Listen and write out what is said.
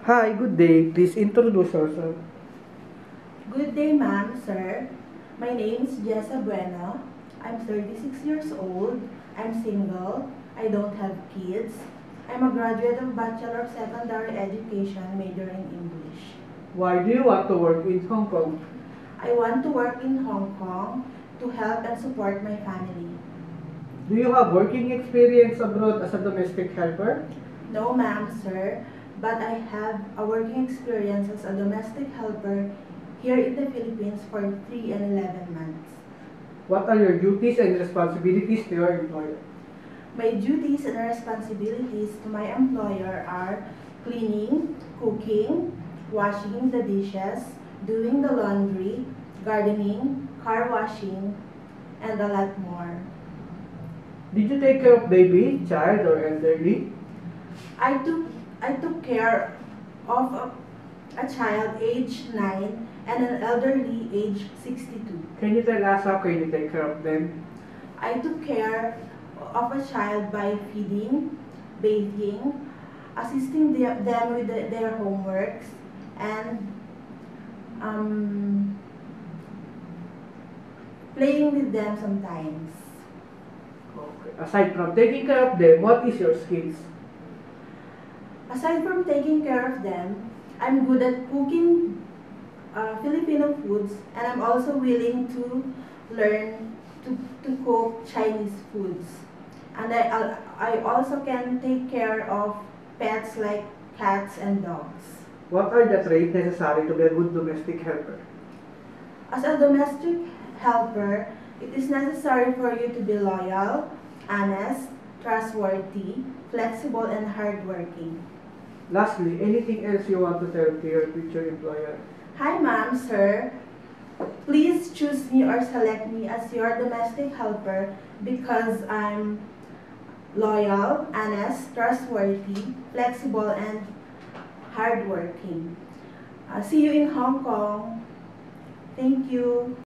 Hi, good day. Please introduce yourself. Good day, ma'am, sir. My name is Jessa Bueno. I'm 36 years old. I'm single. I don't have kids. I'm a graduate of Bachelor of Secondary Education, major in English. Why do you want to work in Hong Kong? I want to work in Hong Kong to help and support my family. Do you have working experience abroad as a domestic helper? No, ma'am, sir, but I have a working experience as a domestic helper here in the Philippines for 3 and 11 months. What are your duties and responsibilities to your employer? My duties and responsibilities to my employer are cleaning, cooking, washing the dishes, doing the laundry, gardening, car washing, and a lot more. Did you take care of baby, child, or elderly? I took care of a child age 9 and an elderly age 62. Can you tell us how can you take care of them? I took care of a child by feeding, bathing, assisting them with their homeworks, and playing with them sometimes. Okay. Aside from taking care of them, what is your skills? Aside from taking care of them, I'm good at cooking Filipino foods, and I'm also willing to learn to cook Chinese foods. And I also can take care of pets like cats and dogs. What are the traits necessary to be a good domestic helper? As a domestic helper, it is necessary for you to be loyal, honest, trustworthy, flexible, and hardworking. Lastly, anything else you want to tell to your future employer? Hi, ma'am, sir. Please choose me or select me as your domestic helper because I'm loyal, honest, trustworthy, flexible, and hardworking. See you in Hong Kong. Thank you.